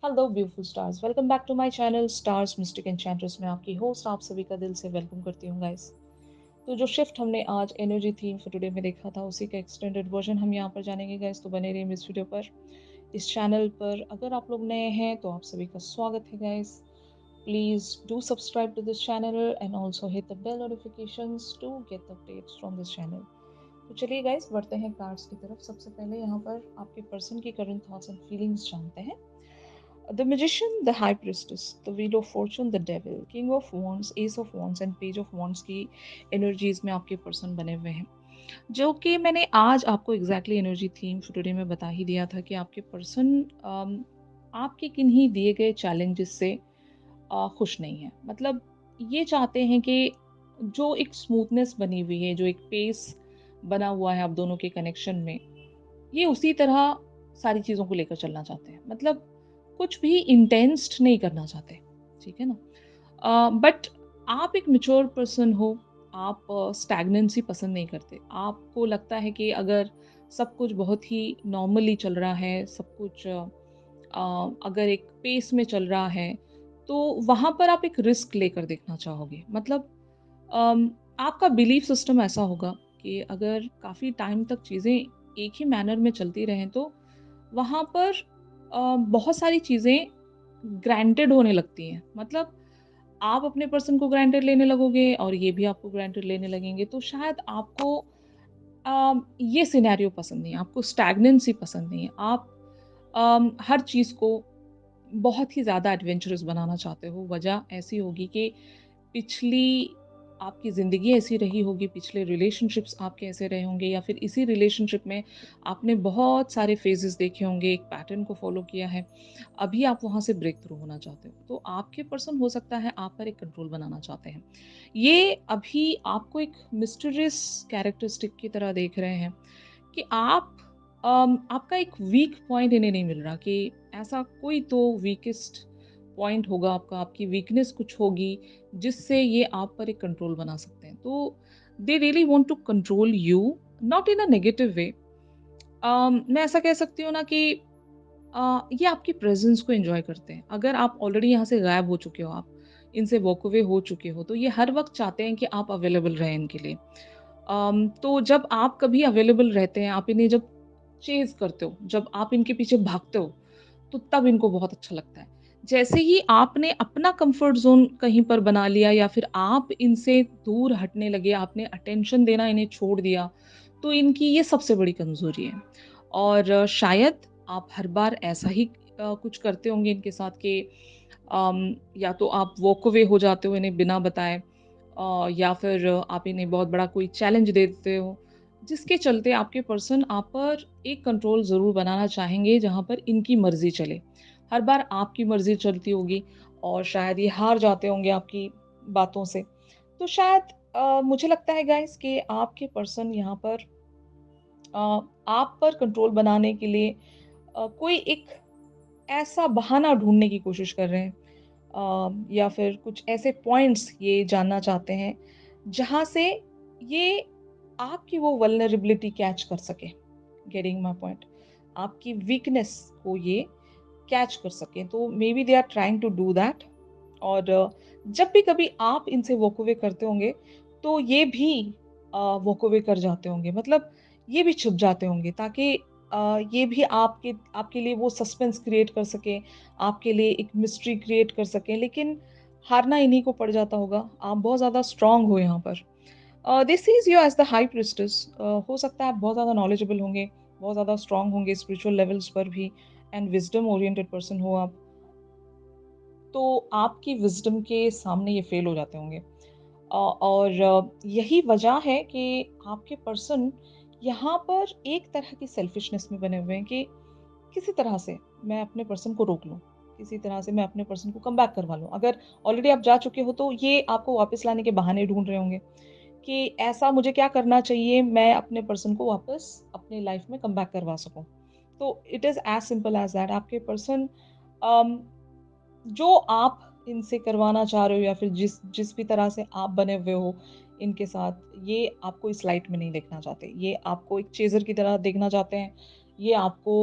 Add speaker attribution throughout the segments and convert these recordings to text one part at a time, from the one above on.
Speaker 1: Hello beautiful stars, welcome back to my channel stars mystic enchantress में आपकी host आप सभी का दिल से वेलकम करती हूँ गाइस। तो जो शिफ्ट हमने आज एनर्जी थीम फॉर टुडे में देखा था उसी का एक्सटेंडेड वर्जन हम यहाँ पर जानेंगे गाइस। तो बने रहिए इस वीडियो पर, इस चैनल पर। अगर आप लोग नए हैं तो आप सभी का स्वागत है guys. Please do subscribe to this channel and also hit the bell notifications to get the updates from this channel. तो चलिए गाइस, बढ़ते हैं कार्ड्स की तरफ। सबसे पहले यहाँ पर आपके पर्सन की करंट थॉट्स एंड फीलिंग्स जानते हैं। The Magician, the High Priestess, the Wheel of Fortune, the Devil, King of Wands, Ace of Wands and Page of Wands की एनर्जीज में आपके पर्सन बने हुए हैं, जो कि मैंने आज आपको एग्जैक्टली एनर्जी थीम टुडे में बता ही दिया था कि आपके पर्सन आपके किन्हीं दिए गए चैलेंजेस से खुश नहीं है। मतलब ये चाहते हैं कि जो एक स्मूथनेस बनी हुई है, जो एक पेस बना हुआ है आप दोनों के कनेक्शन में, ये उसी तरह सारी चीज़ों को लेकर चलना चाहते हैं। मतलब कुछ भी इंटेंस्ड नहीं करना चाहते, ठीक है ना? बट आप एक मैच्योर पर्सन हो, आप स्टैग्नेंसी पसंद नहीं करते। आपको लगता है कि अगर सब कुछ बहुत ही नॉर्मली चल रहा है, सब कुछ अगर एक पेस में चल रहा है, तो वहाँ पर आप एक रिस्क लेकर देखना चाहोगे। मतलब आपका बिलीफ सिस्टम ऐसा होगा कि अगर काफ़ी टाइम तक चीज़ें एक ही मैनर में चलती रहें, तो वहाँ पर बहुत सारी चीज़ें ग्रांटेड होने लगती हैं। मतलब आप अपने पर्सन को ग्रांटेड लेने लगोगे और ये भी आपको ग्रांटेड लेने लगेंगे, तो शायद आपको ये सिनेरियो पसंद नहीं है, आपको स्टैग्नेंसी पसंद नहीं है। आप हर चीज़ को बहुत ही ज़्यादा एडवेंचरस बनाना चाहते हो। वजह ऐसी होगी कि पिछली आपकी ज़िंदगी ऐसी रही होगी, पिछले रिलेशनशिप्स आपके ऐसे रहे होंगे, या फिर इसी रिलेशनशिप में आपने बहुत सारे फ़ेज़ेस देखे होंगे, एक पैटर्न को फ़ॉलो किया है। अभी आप वहाँ से ब्रेक थ्रू होना चाहते हो। तो आपके पर्सन हो सकता है आप पर एक कंट्रोल बनाना चाहते हैं। ये अभी आपको एक मिस्टीरियस कैरेक्टरिस्टिक की तरह देख रहे हैं कि आपका एक वीक पॉइंट इन्हें नहीं मिल रहा, कि ऐसा कोई तो वीकेस्ट पॉइंट होगा आपका, आपकी वीकनेस कुछ होगी जिससे ये आप पर एक कंट्रोल बना सकते हैं। तो they really want to control you, not in a negative way. मैं ऐसा कह सकती हूँ ना कि ये आपकी प्रेजेंस को एंजॉय करते हैं। अगर आप ऑलरेडी यहाँ से गायब हो चुके हो, आप इनसे वॉक अवे हो चुके हो, तो ये हर वक्त चाहते हैं कि आप अवेलेबल रहें इनके लिए। तो जब आप कभी अवेलेबल रहते हैं, आप इन्हें जब चेज़ करते हो, जब आप इनके पीछे भागते हो, तो तब इनको बहुत अच्छा लगता है। जैसे ही आपने अपना कम्फर्ट ज़ोन कहीं पर बना लिया या फिर आप इनसे दूर हटने लगे, आपने अटेंशन देना इन्हें छोड़ दिया, तो इनकी ये सबसे बड़ी कमज़ोरी है। और शायद आप हर बार ऐसा ही कुछ करते होंगे इनके साथ कि या तो आप वॉक अवे हो जाते हो इन्हें बिना बताए, या फिर आप इन्हें बहुत बड़ा कोई चैलेंज दे देते हो, जिसके चलते आपके पर्सन आप पर एक कंट्रोल ज़रूर बनाना चाहेंगे, जहाँ पर इनकी मर्ज़ी चले। हर बार आपकी मर्ज़ी चलती होगी और शायद ये हार जाते होंगे आपकी बातों से। तो शायद मुझे लगता है गाइस कि आपके पर्सन यहाँ पर अ, आप पर कंट्रोल बनाने के लिए कोई एक ऐसा बहाना ढूँढने की कोशिश कर रहे हैं, या फिर कुछ ऐसे पॉइंट्स ये जानना चाहते हैं, जहाँ से ये आपकी वो वल्नरेबिलिटी कैच कर सके। Getting my point? आपकी वीकनेस को ये कैच कर सकें। तो maybe they are trying to do that. और जब भी कभी आप इनसे वॉक अवे करते होंगे, तो ये भी वॉक अवे कर जाते होंगे। मतलब ये भी छुप जाते होंगे, ताकि ये भी आपके आपके लिए वो सस्पेंस क्रिएट कर सकें, आपके लिए एक मिस्ट्री क्रिएट कर सकें। लेकिन हारना इन्हीं को पड़ जाता होगा। आप बहुत ज़्यादा स्ट्रॉन्ग हो यहाँ पर। They sees you as the high priestess. हो सकता है आप बहुत ज़्यादा नॉलेजेबल होंगे, बहुत ज़्यादा स्ट्रॉन्ग होंगे स्पिरिचुअल लेवल्स पर भी, एंड विज़डम ओरिएंटेड पर्सन हो आप। तो आपकी विज़डम के सामने ये फ़ेल हो जाते होंगे। और यही वजह है कि आपके पर्सन यहाँ पर एक तरह की सेल्फिशनेस में बने हुए हैं कि किसी तरह से मैं अपने पर्सन को रोक लूँ, किसी तरह से मैं अपने पर्सन को कम बैक करवा लूँ। अगर ऑलरेडी आप जा चुके हो, तो ये आपको वापस लाने के बहाने ढूँढ रहे होंगे कि ऐसा मुझे क्या करना चाहिए मैं अपने पर्सन को वापस अपनी लाइफ़ में कम बैक करवा सकूँ। तो it is as simple as that. आपके पर्सन अम जो आप इनसे करवाना चाह रहे हो, या फिर जिस जिस भी तरह से आप बने हुए हो इनके साथ, ये आपको इस लाइट में नहीं देखना चाहते। ये आपको एक चेज़र की तरह देखना चाहते हैं। ये आपको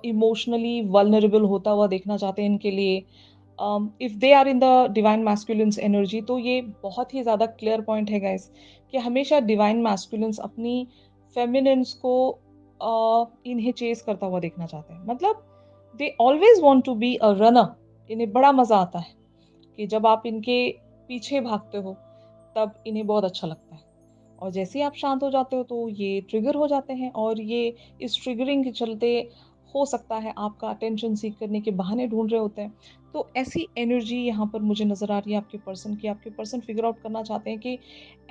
Speaker 1: इमोशनली वल्नरेबल होता हुआ देखना चाहते हैं इनके लिए। If they are in the divine masculines energy, तो ये बहुत ही ज़्यादा क्लियर पॉइंट है गाइस कि हमेशा डिवाइन मैस्कुलिन्स अपनी फेमिनिन्स को इन्हें चेस करता हुआ देखना चाहते हैं। मतलब they always want to be a runner. इन्हें बड़ा मज़ा आता है कि जब आप इनके पीछे भागते हो, तब इन्हें बहुत अच्छा लगता है। और जैसे ही आप शांत हो जाते हो तो ये ट्रिगर हो जाते हैं, और ये इस ट्रिगरिंग के चलते हो सकता है आपका अटेंशन सीक करने के बहाने ढूँढ रहे होते हैं। तो ऐसी एनर्जी यहाँ पर मुझे नज़र आ रही है आपके पर्सन की। आपके पर्सन फिगर आउट करना चाहते हैं कि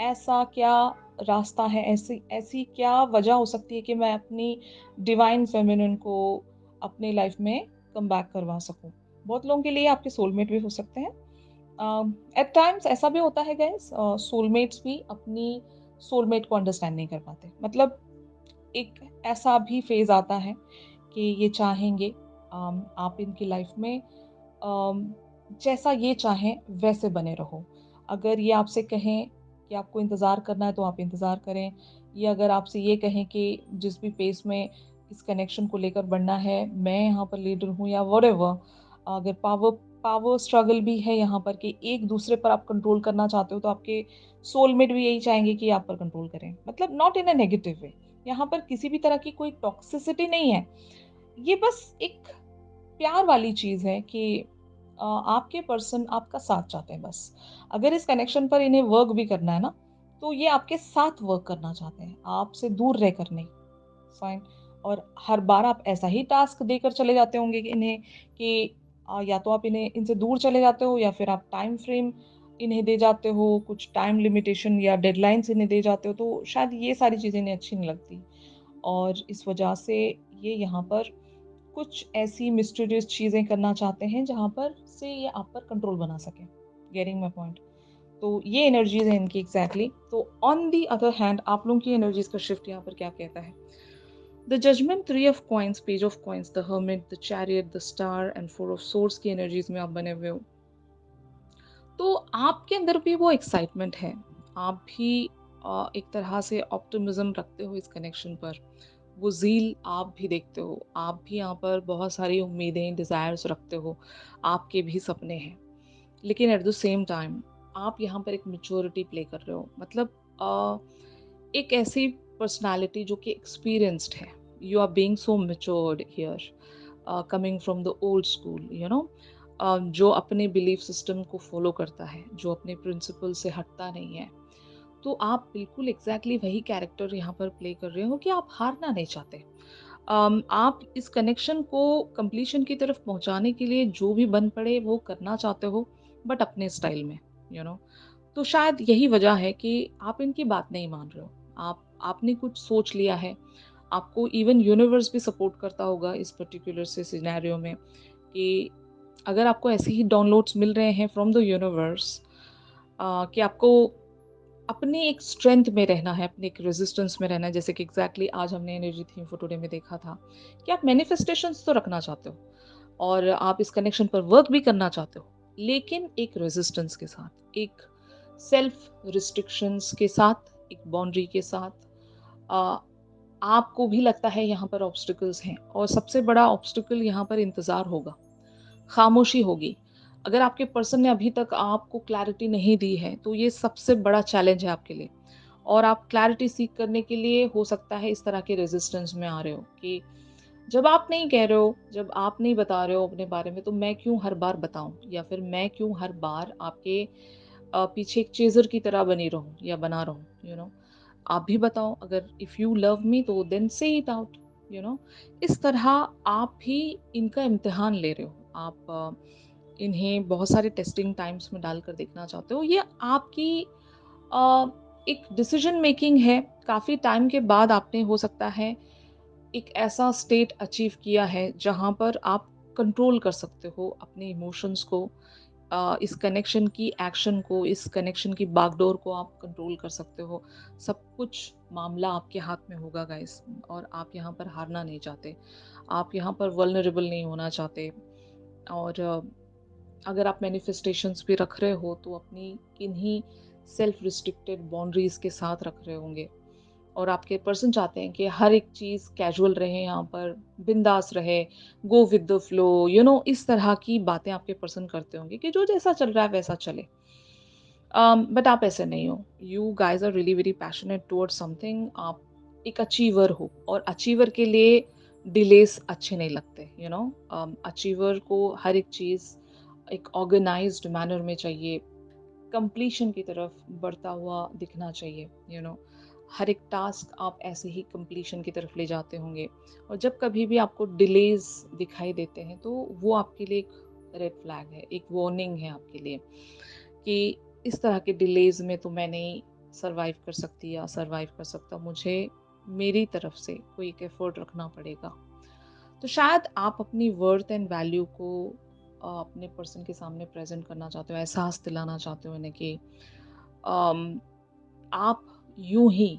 Speaker 1: ऐसा क्या रास्ता है, ऐसी ऐसी क्या वजह हो सकती है कि मैं अपनी डिवाइन फेमिनिन को अपनी लाइफ में कम बैक करवा सकूँ। बहुत लोगों के लिए आपके सोलमेट भी हो सकते हैं। एट टाइम्स ऐसा भी होता है गाइस, सोलमेट्स भी अपनी सोलमेट को अंडरस्टैंड नहीं कर पाते। मतलब एक ऐसा भी फेज आता है कि ये चाहेंगे आप इनकी लाइफ में अम, जैसा ये चाहें वैसे बने रहो। अगर ये आपसे कहें कि आपको इंतज़ार करना है तो आप इंतज़ार करें, या अगर आपसे ये कहें कि जिस भी पेस में इस कनेक्शन को लेकर बढ़ना है, मैं यहाँ पर लीडर हूँ या व्हाटएवर। अगर पावर पावर स्ट्रगल भी है यहाँ पर कि एक दूसरे पर आप कंट्रोल करना चाहते हो, तो आपके सोलमेट भी यही चाहेंगे कि आप पर कंट्रोल करें। मतलब नॉट इन अ नेगेटिव वे। यहाँ पर किसी भी तरह की कोई टॉक्सिसिटी नहीं है। ये बस एक प्यार वाली चीज़ है कि आपके पर्सन आपका साथ चाहते हैं बस। अगर इस कनेक्शन पर इन्हें वर्क भी करना है ना, तो ये आपके साथ वर्क करना चाहते हैं, आपसे दूर रहकर नहीं। फाइन। और हर बार आप ऐसा ही टास्क देकर चले जाते होंगे कि इन्हें कि या तो आप इन्हें इनसे दूर चले जाते हो, या फिर आप टाइम फ्रेम इन्हें दे जाते हो, कुछ टाइम लिमिटेशन या डेडलाइन्स इन्हें दे जाते हो, तो शायद ये सारी चीज़ें इन्हें अच्छी नहीं लगती। और इस वजह से ये यहाँ पर कुछ ऐसी मिस्टीरियस चीज़ें करना चाहते हैं जहाँ पर से ये आप पर कंट्रोल बना सकें। Getting my point? तो ये एनर्जीज़ हैं इनकी एग्ज़ैक्टली। तो ऑन द अदर हैंड आप लोगों की एनर्जीज़ का शिफ्ट यहाँ पर क्या कहता है? The judgement, 3 of coins, page of coins, the hermit, the chariot, the star and 4 of swords की एनर्जीज़ में आप बने हुए हो। तो आपके अंदर भी वो एक्साइटमेंट है। आप भी एक तरह से ऑप्टिमिज़्म रखते हो इस कनेक्शन पर। वो ज़ील आप भी देखते हो। आप भी यहाँ पर बहुत सारी उम्मीदें, डिज़ायर्स रखते हो। आपके भी सपने हैं। लेकिन एट द सेम टाइम आप यहाँ पर एक मैच्योरिटी प्ले कर रहे हो। मतलब एक ऐसी पर्सनैलिटी जो कि एक्सपीरियंस्ड है। You are being so matured here, coming from the old school, you know. जो अपने बिलीफ सिस्टम को फॉलो करता है, जो अपने प्रिंसिपल से हटता नहीं है। तो आप बिल्कुल एग्जैक्टली वही कैरेक्टर यहाँ पर प्ले कर रहे हो कि आप हारना नहीं चाहते। आप इस कनेक्शन को कंप्लीशन की तरफ पहुंचाने के लिए जो भी बन पड़े वो करना चाहते हो, बट अपने स्टाइल में, यू नो। तो शायद यही वजह है कि आप इनकी बात नहीं मान रहे हो। आपने कुछ सोच लिया है। आपको इवन यूनिवर्स भी सपोर्ट करता होगा इस पर्टिकुलर से सिनेरियो में, कि अगर आपको ऐसे ही डाउनलोड्स मिल रहे हैं फ्रॉम द यूनिवर्स कि आपको अपनी एक स्ट्रेंथ में रहना है, अपने एक रेजिस्टेंस में रहना है। जैसे कि एग्जैक्टली आज हमने एनर्जी थीम फॉर टुडे में देखा था कि आप मैनिफेस्टेशंस तो रखना चाहते हो, और आप इस कनेक्शन पर वर्क भी करना चाहते हो, लेकिन एक रेजिस्टेंस के साथ, एक सेल्फ रिस्ट्रिक्शंस के साथ, एक बाउंड्री के साथ। अ, आपको भी लगता है यहाँ पर ऑब्स्टिकल्स हैं, और सबसे बड़ा ऑब्स्टिकल यहाँ पर इंतज़ार होगा, खामोशी होगी। अगर आपके पर्सन ने अभी तक आपको क्लैरिटी नहीं दी है, तो ये सबसे बड़ा चैलेंज है आपके लिए। और आप क्लैरिटी सीक करने के लिए हो सकता है इस तरह के रेजिस्टेंस में आ रहे हो कि जब आप नहीं कह रहे हो, जब आप नहीं बता रहे हो अपने बारे में, तो मैं क्यों हर बार बताऊँ, या फिर मैं क्यों हर बार आपके पीछे एक चेज़र की तरह बनी रहूँ या बना रहूँ, यू नो। आप भी बताओ, अगर इफ यू लव मी तो देन से इट आउट, यू नो। इस तरह आप भी इनका इम्तिहान ले रहे हो। आप इन्हें बहुत सारे टेस्टिंग टाइम्स में डालकर देखना चाहते हो। ये आपकी अ, एक डिसीजन मेकिंग है। काफ़ी टाइम के बाद आपने हो सकता है एक ऐसा स्टेट अचीव किया है जहाँ पर आप कंट्रोल कर सकते हो अपने इमोशंस को, इस कनेक्शन की एक्शन को, इस कनेक्शन की बागडोर को आप कंट्रोल कर सकते हो। सब कुछ मामला आपके हाथ में होगा गाइस, और आप यहाँ पर हारना नहीं चाहते। आप यहाँ पर वल्नरेबल नहीं होना चाहते। और अगर आप मैनिफेस्टेशंस भी रख रहे हो तो अपनी किन्हीं सेल्फ रिस्ट्रिक्टेड बाउंड्रीज के साथ रख रहे होंगे। और आपके पर्सन चाहते हैं कि हर एक चीज़ कैजुअल रहे यहाँ पर, बिंदास रहे, गो विद द फ्लो, इस तरह की बातें आपके पर्सन करते होंगे कि जो जैसा चल रहा है वैसा चले। बट आप ऐसे नहीं हो। You guys are really very passionate towards something. आप एक अचीवर हो और अचीवर के लिए डिलेस अच्छे नहीं लगते, अचीवर को हर एक चीज़ एक ऑर्गेनाइज्ड मैनर में चाहिए, कंप्लीशन की तरफ बढ़ता हुआ दिखना चाहिए, हर एक टास्क आप ऐसे ही कंप्लीशन की तरफ ले जाते होंगे। और जब कभी भी आपको डिलेज दिखाई देते हैं तो वो आपके लिए एक रेड फ्लैग है, एक वार्निंग है आपके लिए कि इस तरह के डिलेज में तो मैं नहीं सरवाइव कर सकती या सरवाइव कर सकता, मुझे मेरी तरफ से कोई एक एफर्ट रखना पड़ेगा। तो शायद आप अपनी वर्थ एंड वैल्यू को अपने पर्सन के सामने प्रेजेंट करना चाहते हो, एहसास दिलाना चाहते हो उन्हें कि अम, आप यूं ही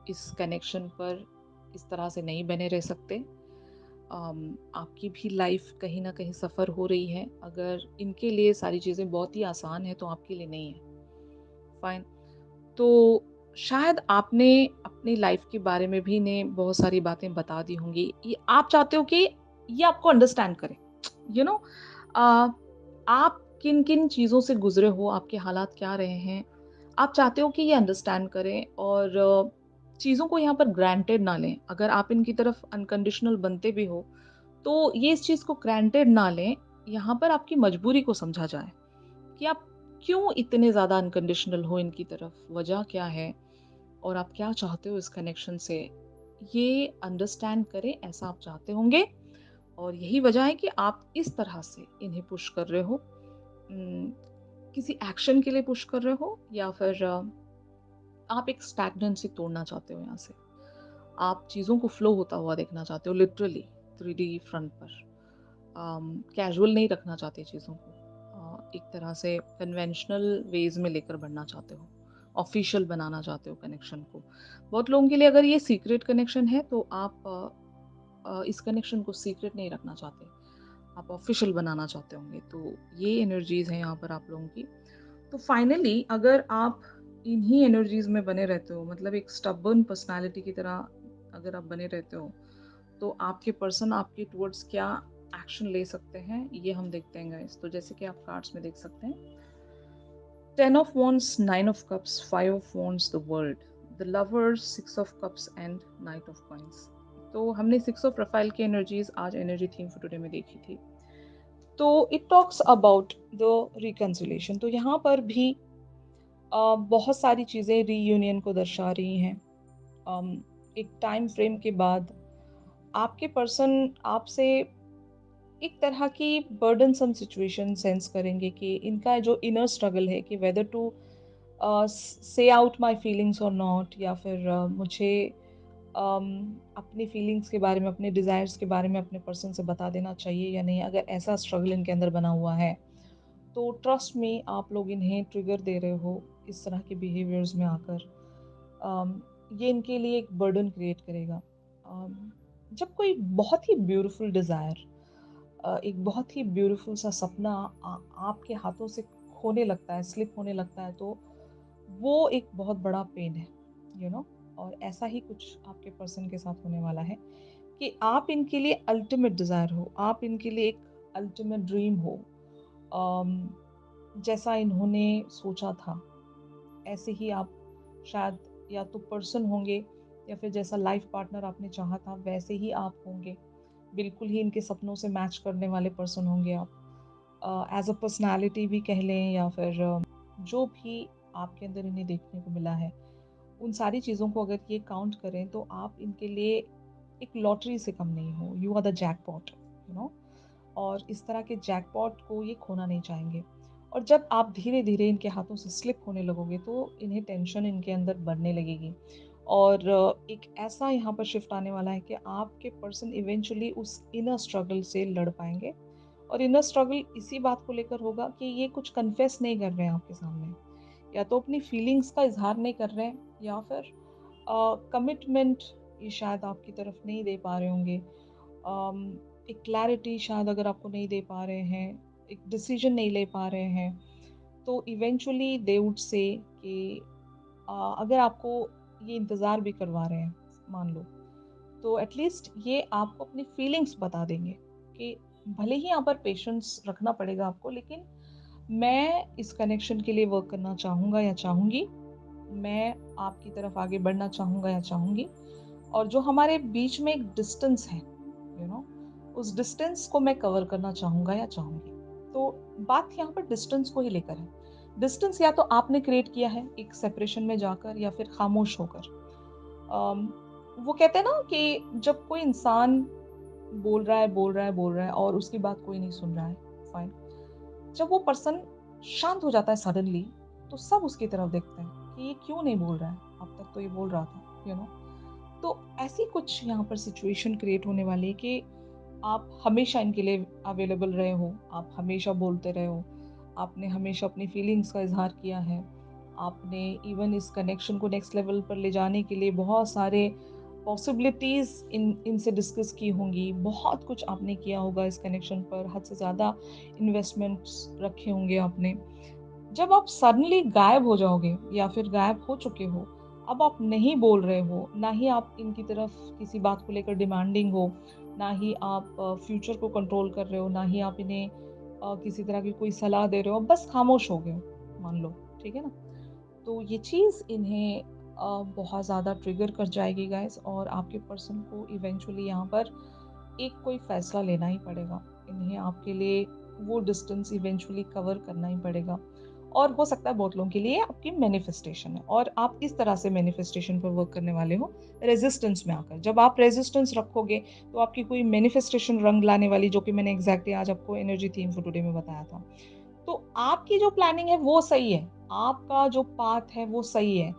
Speaker 1: इस कनेक्शन पर इस तरह से नहीं बने रह सकते। आपकी भी लाइफ कहीं ना कहीं सफ़र हो रही है। अगर इनके लिए सारी चीज़ें बहुत ही आसान है तो आपके लिए नहीं है। फाइन। तो शायद आपने अपनी लाइफ के बारे में भी इन्हें बहुत सारी बातें बता दी होंगी। ये आप चाहते हो कि ये आपको अंडरस्टैंड करें। यू नो आप किन-किन चीज़ों से गुज़रे हो, आपके हालात क्या रहे हैं। आप चाहते हो कि ये अंडरस्टैंड करें और चीज़ों को यहाँ पर ग्रांटेड ना लें। अगर आप इनकी तरफ अनकंडीशनल बनते भी हो, तो ये इस चीज़ को ग्रांटेड ना लें। यहाँ पर आपकी मजबूरी को समझा जाए कि आप क्यों इतने ज़्यादा अनकंडीशनल हो इनकी तरफ, वजह क्या है और आप क्या चाहते हो इस कनेक्शन से। ये अंडरस्टैंड करें, ऐसा आप चाहते होंगे और यही वजह है कि आप इस तरह से इन्हें पुश कर रहे हो। उम, किसी एक्शन के लिए पुश कर रहे हो या फिर आप एक स्टैग्नेंसी तोड़ना चाहते हो यहाँ से। आप चीज़ों को फ्लो होता हुआ देखना चाहते हो लिटरली 3D फ्रंट पर। कैजुअल नहीं रखना चाहते चीज़ों को। एक तरह से कन्वेंशनल वेज़ में लेकर बढ़ना चाहते हो। ऑफ़िशियल बनाना चाहते हो कनेक्शन को। बहुत लोगों के लिए अगर ये सीक्रेट कनेक्शन है तो आप इस कनेक्शन को सीक्रेट नहीं रखना चाहते। आप ऑफ़िशियल बनाना चाहते होंगे। तो ये एनर्जीज़ हैं यहाँ पर आप लोगों की। तो फाइनली अगर आप इन्हीं एनर्जीज़ में बने रहते हो, मतलब एक स्टबर्न पर्सनैलिटी की तरह अगर आप बने रहते हो, तो आपके पर्सन आपके टुवर्ड्स क्या एक्शन ले सकते हैं, ये हम देखते हैं गाइस। तो जैसे कि आप कार्ड्स में देख सकते हैं, 10 of wands, 9 of cups, 5 of wands, the world, the lovers, 6 of cups and night of coins. तो हमने 6 ऑफ प्रोफाइल की एनर्जीज आज एनर्जी थीम फॉर टुडे में देखी थी। तो it talks about the reconciliation. तो यहाँ पर भी बहुत सारी चीज़ें रीयूनियन को दर्शा रही हैं। एक टाइम फ्रेम के बाद आपके पर्सन आपसे एक तरह की बर्डनसम सिचुएशन सेंस करेंगे कि इनका जो इनर स्ट्रगल है कि वेदर टू से आउट माय फीलिंग्स और नॉट, या फिर मुझे अपनी फीलिंग्स के बारे में, अपने डिज़ायर्स के बारे में अपने पर्सन से बता देना चाहिए या नहीं। अगर ऐसा स्ट्रगल इनके अंदर बना हुआ है तो ट्रस्ट में आप लोग इन्हें ट्रिगर दे रहे हो इस तरह के बिहेवियर्स में आकर। अम, ये इनके लिए एक बर्डन क्रिएट करेगा। जब कोई बहुत ही ब्यूटीफुल डिज़ायर, एक बहुत ही ब्यूटीफुल सा सपना आपके हाथों से खोने लगता है, स्लिप होने लगता है, तो वो एक बहुत बड़ा पेन है, यू नो। और ऐसा ही कुछ आपके पर्सन के साथ होने वाला है कि आप इनके लिए अल्टीमेट डिज़ायर हो, आप इनके लिए एक अल्टीमेट ड्रीम हो। अम, जैसा इन्होंने सोचा था ऐसे ही आप शायद या तो पर्सन होंगे या फिर जैसा लाइफ पार्टनर आपने चाहा था वैसे ही आप होंगे। बिल्कुल ही इनके सपनों से मैच करने वाले पर्सन होंगे आप। एज़ अ पर्सनैलिटी भी कह लें या फिर जो भी आपके अंदर इन्हें देखने को मिला है, उन सारी चीज़ों को अगर ये काउंट करें तो आप इनके लिए एक लॉटरी से कम नहीं हो। You are the jackpot, you know. और इस तरह के जैकपॉट को ये खोना नहीं चाहेंगे। और जब आप धीरे-धीरे इनके हाथों से स्लिप होने लगोगे तो इन्हें टेंशन इनके अंदर बढ़ने लगेगी। और एक ऐसा यहाँ पर शिफ्ट आने वाला है कि आपके पर्सन इवेंचुअली उस इनर स्ट्रगल से लड़ पाएँगे। और इनर स्ट्रगल इसी बात को लेकर होगा कि ये कुछ कन्फेस नहीं कर रहे हैं आपके सामने, या तो अपनी फीलिंग्स का इज़हार नहीं कर रहे हैं या फिर कमिटमेंट ये शायद आपकी तरफ नहीं दे पा रहे होंगे। एक क्लैरिटी शायद अगर आपको नहीं दे पा रहे हैं, एक डिसीजन नहीं ले पा रहे हैं, तो इवेंचुअली दे वुड से कि अगर आपको ये इंतज़ार भी करवा रहे हैं, मान लो, तो एटलीस्ट ये आपको अपनी फीलिंग्स बता देंगे कि भले ही यहाँ पर पेशेंस रखना पड़ेगा आपको, लेकिन मैं इस कनेक्शन के लिए वर्क करना चाहूँगा या चाहूँगी, मैं आपकी तरफ आगे बढ़ना चाहूँगा या चाहूँगी, और जो हमारे बीच में एक डिस्टेंस है, उस डिस्टेंस को मैं कवर करना चाहूँगा या चाहूँगी। तो बात यहाँ पर डिस्टेंस को ही लेकर है। डिस्टेंस या तो आपने क्रिएट किया है एक सेपरेशन में जाकर या फिर खामोश होकर। अम, वो कहते हैं ना कि जब कोई इंसान बोल रहा है, बोल रहा है, बोल रहा है और उसकी बात कोई नहीं सुन रहा है, फाइन। जब वो पर्सन शांत हो जाता है सडनली, तो सब उसकी तरफ देखते हैं कि ये क्यों नहीं बोल रहा है? अब तक तो ये बोल रहा था, तो ऐसी कुछ यहाँ पर सिचुएशन क्रिएट होने वाली है कि आप हमेशा इनके लिए अवेलेबल रहे हो, आप हमेशा बोलते रहे हो, आपने हमेशा अपनी फीलिंग्स का इज़हार किया है, आपने इवन इस कनेक्शन को नेक्स्ट लेवल पर ले जाने के लिए बहुत सारे पॉसिबिलिटीज़ इनसे डिस्कस की होंगी, बहुत कुछ आपने किया होगा इस कनेक्शन पर, हद से ज़्यादा इन्वेस्टमेंट्स रखे होंगे आपने। जब आप सडनली गायब हो जाओगे या फिर गायब हो चुके हो, अब आप नहीं बोल रहे हो, ना ही आप इनकी तरफ किसी बात को लेकर डिमांडिंग हो, ना ही आप फ्यूचर को कंट्रोल कर रहे हो, ना ही आप इन्हें किसी तरह की कोई सलाह दे रहे हो, बस खामोश हो गए हो, मान लो, ठीक है ना? तो ये चीज़ इन्हें बहुत ज़्यादा ट्रिगर कर जाएगी गाइस, और आपके पर्सन को इवेंचुअली यहाँ पर एक कोई फ़ैसला लेना ही पड़ेगा। इन्हें आपके लिए वो डिस्टेंस इवेंचुअली कवर करना ही पड़ेगा, और हो सकता है बहुत लोगों के लिए आपकी मैनिफेस्टेशन है, और आप इस तरह से मैनिफेस्टेशन पर वर्क करने वाले हो, रेज़िस्टेंस में आकर। जब आप रेज़िस्टेंस रखोगे, तो आपकी कोई मैनिफेस्टेशन रंग लाने वाली, जो कि मैंने एग्ज़ैक्टली आज आपको एनर्जी थीम फॉर टुडे में बताया था। तो आपकी जो प्लानिंग है वो सही है, आपका जो पाथ है वो सही है।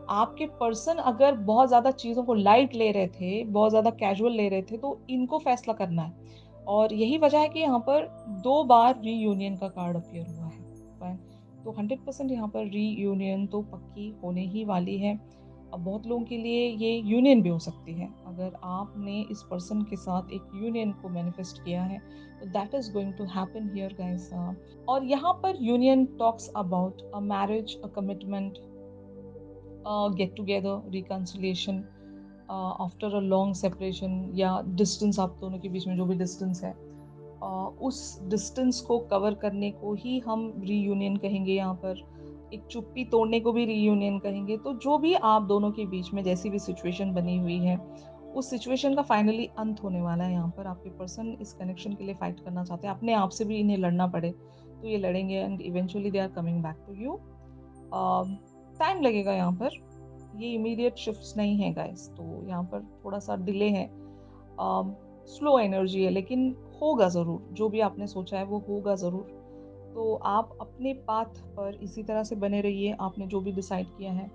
Speaker 1: आपके पर्सन अगर बहुत ज़्यादा चीज़ों को लाइट ले रहे थे, बहुत ज़्यादा कैजुअल ले रहे थे, तो इनको फैसला करना है। और यही वजह है कि यहाँ पर 2 बार रीयूनियन का कार्ड अपीयर हुआ है। फाइन। तो 100% यहाँ पर रीयूनियन तो पक्की होने ही वाली है। अब बहुत लोगों के लिए ये यूनियन भी हो सकती है। अगर आपने इस पर्सन के साथ एक यूनियन को मैनिफेस्ट किया है, तो that is going to happen here guys. और यहाँ पर union talks about a marriage, a commitment, get together, reconciliation after a long separation, या डिस्टेंस आप दोनों के बीच में जो भी डिस्टेंस है, उस डिस्टेंस को कवर करने को ही हम रीयूनियन कहेंगे यहाँ पर। एक चुप्पी तोड़ने को भी रीयूनियन कहेंगे। तो जो भी आप दोनों के बीच में जैसी भी सिचुएशन बनी हुई है, उस सिचुएशन का फाइनली अंत होने वाला है यहाँ पर। आपके पर्सन इस कनेक्शन के लिए फाइट करना चाहते हैं। अपने आप से भी इन्हें लड़ना पड़े, तो ये लड़ेंगे, and eventually they are coming back to you. Time लगेगा यहाँ पर, ये इमीडिएट शिफ्ट्स नहीं है गाइस, तो यहाँ पर थोड़ा-सा डिले है। स्लो एनर्जी है, लेकिन होगा ज़रूर, जो भी आपने सोचा है वो होगा ज़रूर। तो आप अपने पाथ पर इसी तरह से बने रहिए, आपने जो भी डिसाइड किया है,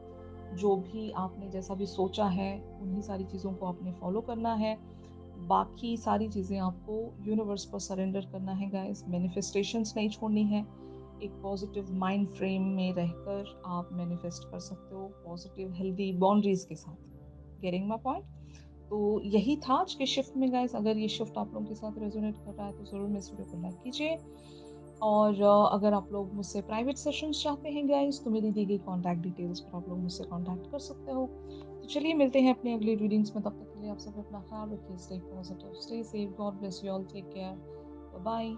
Speaker 1: जो भी आपने जैसा भी सोचा है, उन्हीं सारी चीज़ों को आपने फॉलो करना है। बाकी सारी चीज़ें आपको यूनिवर्स पर सरेंडर करना है गाइस, मैनिफेस्टेशंस नहीं छोड़नी है। एक पॉजिटिव माइंड फ्रेम में रहकर आप मैनिफेस्ट कर सकते हो, पॉजिटिव हेल्दी बाउंड्रीज़ के साथ। Getting my point? तो यही था आज के शिफ्ट में गाइस। अगर ये शिफ्ट आप लोगों के साथ रेजोनेट कर रहा है, तो ज़रूर मेरे वीडियो को लाइक कीजिए। और अगर आप लोग मुझसे प्राइवेट सेशंस चाहते हैं गाइस, तो मेरी दी गई कॉन्टैक्ट डिटेल्स पर आप लोग मुझसे कॉन्टैक्ट कर सकते हो। तो चलिए मिलते हैं अपनी अगली रीडिंग्स में, तब तक के लिए आप सब अपना ख्याल रखिए, stay positive, stay safe, God bless you all, take care, bye bye.